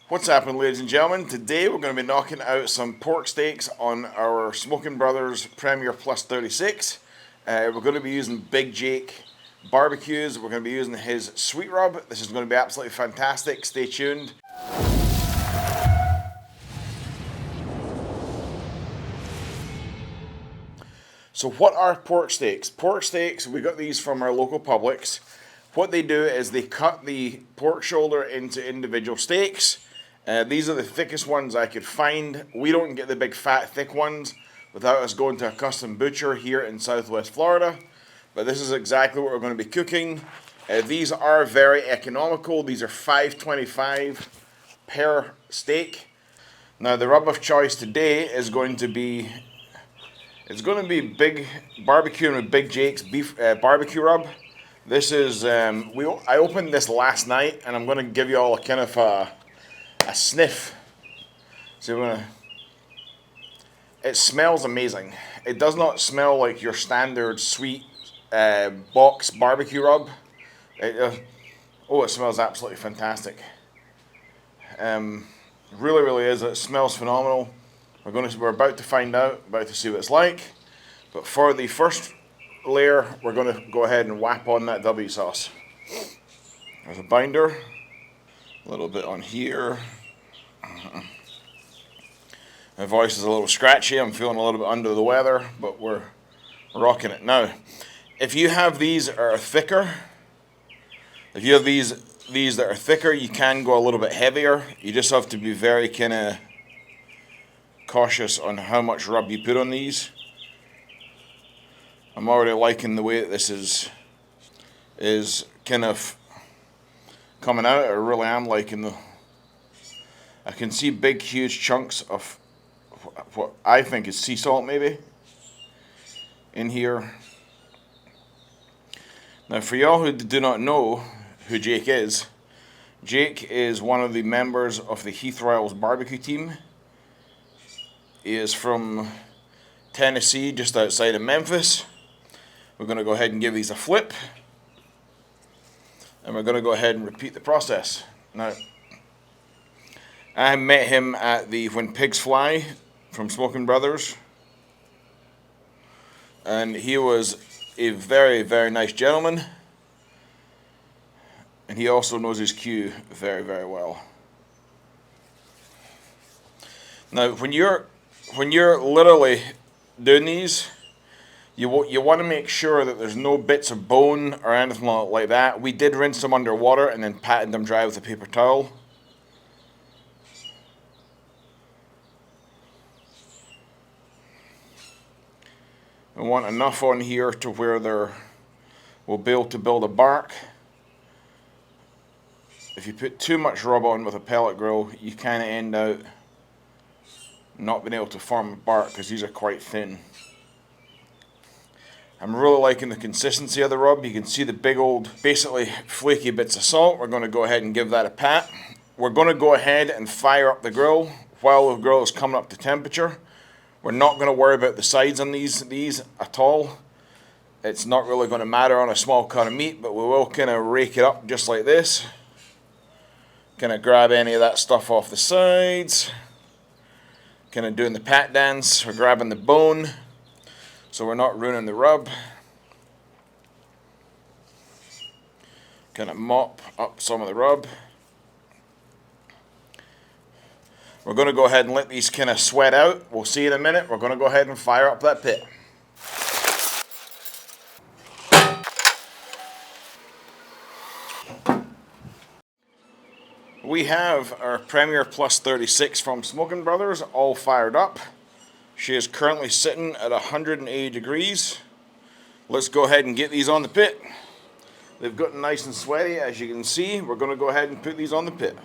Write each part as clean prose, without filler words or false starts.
What's happening, ladies and gentlemen? Today we're going to be knocking out some pork steaks on our Smoking Brothers Premier Plus 36. We're going to be using Big Jake barbecues. We're going to be using his sweet rub. This is going to be absolutely fantastic. Stay tuned. So what are pork steaks? Pork steaks, we got these from our local Publix. What they do is they cut the pork shoulder into individual steaks. These are the thickest ones I could find. We don't get the big fat thick ones without us going to a custom butcher here in Southwest Florida. But this is exactly what we're going to be cooking. These are very economical. These are $5.25 per steak. Now the rub of choice today is going to be Big barbecuing with Big Jake's beef barbecue rub. This is I opened this last night, and I'm going to give you all a kind of a sniff. So it smells amazing. It does not smell like your standard sweet box barbecue rub. It smells absolutely fantastic. Really is. It smells phenomenal. We're about to find out, about to see what it's like. But for the first layer, we're going to go ahead and whap on that W sauce. There's a binder, a little bit on here. My voice is a little scratchy. I'm feeling a little bit under the weather, but we're rocking it now. If you have these that are thicker, these that are thicker, you can go a little bit heavier. You just have to be very kind of cautious on how much rub you put on these. I'm already liking the way that this is kind of coming out. I really am liking I can see big huge chunks of what I think is sea salt maybe in here. Now for y'all who do not know who Jake is one of the members of the Heath Royals barbecue team. He is from Tennessee, just outside of Memphis. We're going to go ahead and give these a flip. And we're going to go ahead and repeat the process. Now, I met him at the When Pigs Fly from Smoking Brothers. And he was a very, very nice gentleman. And he also knows his cue very, very well. Now, when you're literally doing these, you want to make sure that there's no bits of bone or anything like that. We did rinse them under water and then patted them dry with a paper towel. We want enough on here to where we'll be able to build a bark. If you put too much rub on with a pellet grill, you kind of end out not being able to form a bark because these are quite thin. I'm really liking the consistency of the rub. You can see the big old, basically flaky bits of salt. We're going to go ahead and give that a pat. We're going to go ahead and fire up the grill while the grill is coming up to temperature. We're not going to worry about the sides on these at all. It's not really going to matter on a small cut of meat, but we will kind of rake it up just like this. Kind of grab any of that stuff off the sides. Kind of doing the pat dance. We're grabbing the bone, so we're not ruining the rub. Kind of mop up some of the rub. We're going to go ahead and let these kind of sweat out. We'll see in a minute. We're going to go ahead and fire up that pit. We have our Premier Plus 36 from Smoking Brothers all fired up. She is currently sitting at 180 degrees. Let's go ahead and get these on the pit. They've gotten nice and sweaty, as you can see. We're going to go ahead and put these on the pit.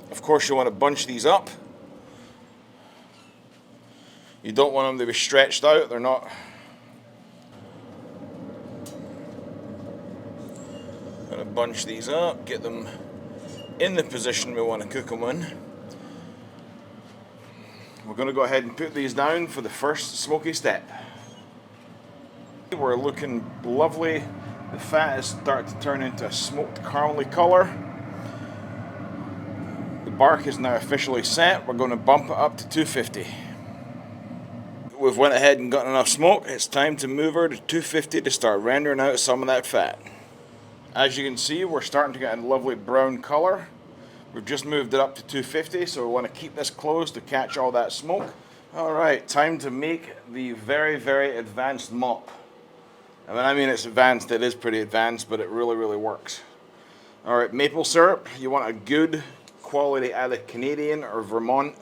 Of course, you want to bunch these up. You don't want them to be stretched out. They're not. Going to bunch these up, get them in the position we want to cook them in. We're going to go ahead and put these down for the first smoky step. We're looking lovely. The fat is starting to turn into a smoked caramely color. bark is now officially set. We're going to bump it up to 250. We've went ahead and got enough smoke. It's time to move her to 250 to start rendering out some of that fat. As you can see, we're starting to get a lovely brown color. We've just moved it up to 250, so we want to keep this closed to catch all that smoke. Alright, time to make the very, very advanced mop. And when I mean it's advanced, it is pretty advanced, but it really, really works. Alright, maple syrup. You want a good quality either Canadian or Vermont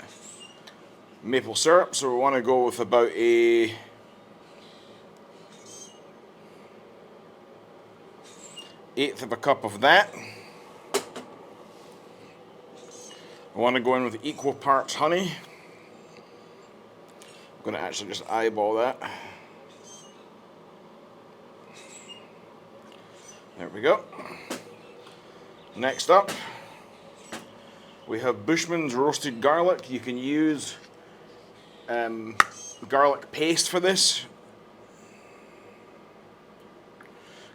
maple syrup. So we want to go with about a 1/8 of a cup of that. I want to go in with equal parts honey. I'm going to actually just eyeball that. There we go. Next up, we have Bushman's roasted garlic. You can use garlic paste for this.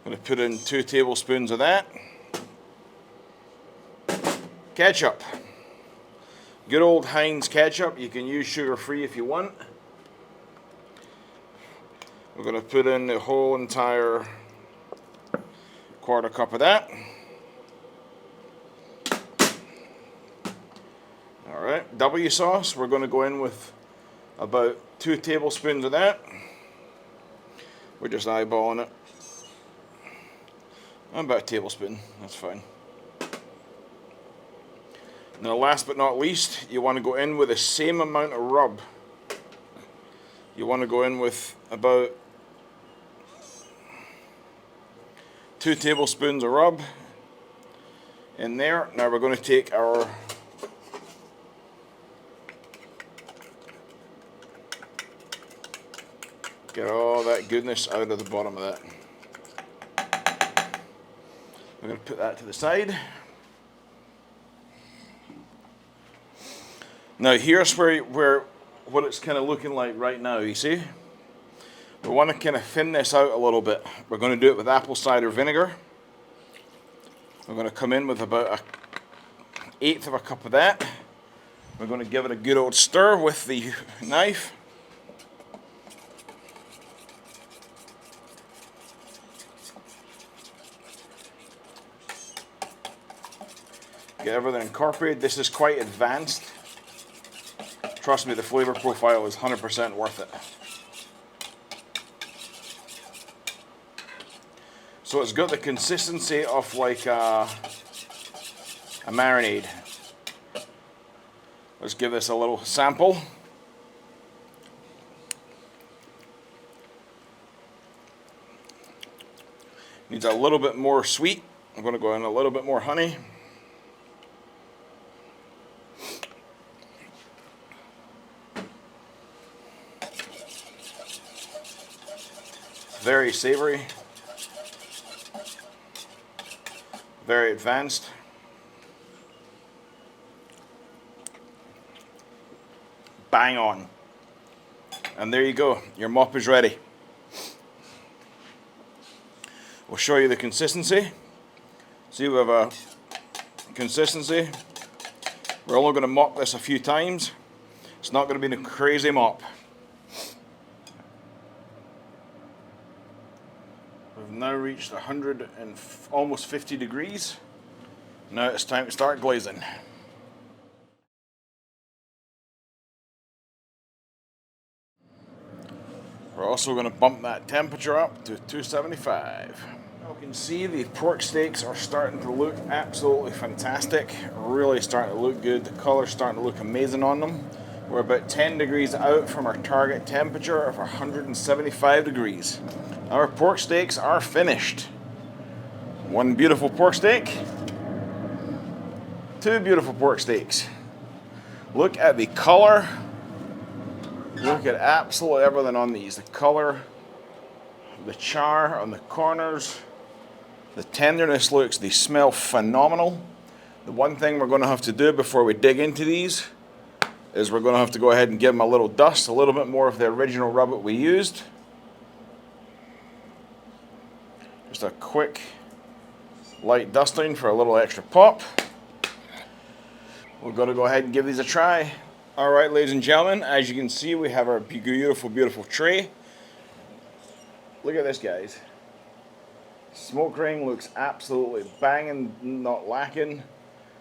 I'm going to put in 2 tablespoons of that. Ketchup. Good old Heinz ketchup. You can use sugar-free if you want. We're going to put in the whole entire 1/4 cup of that. Alright, W sauce. We're going to go in with about 2 tablespoons of that. We're just eyeballing it. About a tablespoon, that's fine. Now last but not least, you want to go in with the same amount of rub. You want to go in with about 2 tablespoons of rub in there. Now we're going to take our get all that goodness out of the bottom of that. We're going to put that to the side. Now here's where what it's kind of looking like right now, you see? We want to kind of thin this out a little bit. We're going to do it with apple cider vinegar. We're going to come in with about 1/8 of a cup of that. We're going to give it a good old stir with the knife. Get everything incorporated. This is quite advanced. Trust me, the flavor profile is 100% worth it. So it's got the consistency of like a marinade. Let's give this a little sample. Needs a little bit more sweet. I'm going to go in a little bit more honey. Very savory. Very advanced. Bang on. And there you go. Your mop is ready. We'll show you the consistency. See, we have a consistency. We're only going to mop this a few times. It's not going to be a crazy mop. We've now reached 100 and almost 50 degrees. Now it's time to start glazing. We're also going to bump that temperature up to 275. You can see the pork steaks are starting to look absolutely fantastic. Really starting to look good. The color's starting to look amazing on them. We're about 10 degrees out from our target temperature of 175 degrees. Our pork steaks are finished. One beautiful pork steak. 2 beautiful pork steaks. Look at the color. Look at absolutely everything on these. The color, the char on the corners, the tenderness looks, they smell phenomenal. The one thing we're going to have to do before we dig into these is we're going to have to go ahead and give them a little dust, a little bit more of the original rub that we used. Just a quick light dusting for a little extra pop. We're going to go ahead and give these a try. All right, ladies and gentlemen, as you can see, we have our beautiful, beautiful tray. Look at this, guys. Smoke ring looks absolutely banging, not lacking.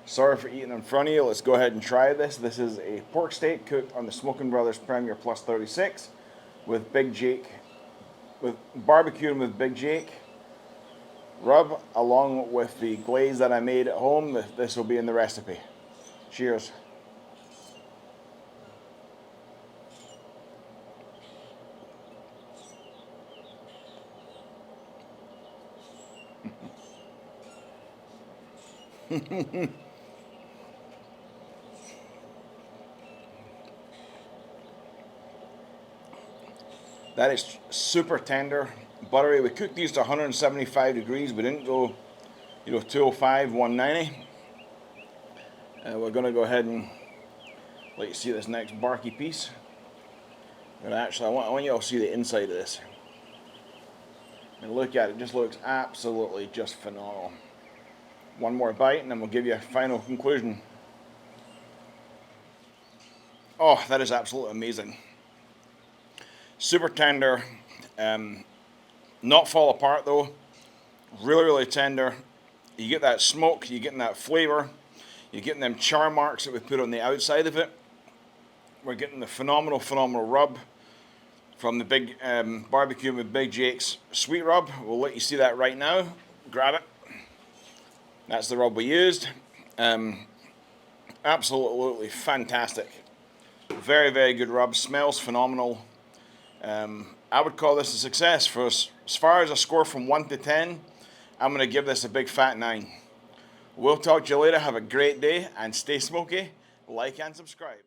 Sorry for eating in front of you. Let's go ahead and try this. This is a pork steak cooked on the Smoking Brothers Premier Plus 36 with Big Jake, with barbecuing with Big Jake rub, along with the glaze that I made at home. This will be in the recipe. Cheers. That is super tender, buttery. We cooked these to 175 degrees. We didn't go, 205, 190. We're going to go ahead and let you see this next barky piece. And actually, I want you all to see the inside of this. And look at it, it just looks absolutely just phenomenal. One more bite and then we'll give you a final conclusion. Oh, that is absolutely amazing. Super tender, not fall apart though. Really, really tender. You get that smoke, you're getting that flavor, you're getting them char marks that we put on the outside of it. We're getting the phenomenal, phenomenal rub from the big barbecue with Big Jake's sweet rub. We'll let you see that right now. Grab it. That's the rub we used. Absolutely fantastic. Very, very good rub. Smells phenomenal. I would call this a success. For as far as a score from 1 to 10, I'm going to give this a big fat 9. We'll talk to you later. Have a great day and stay smoky. Like and subscribe.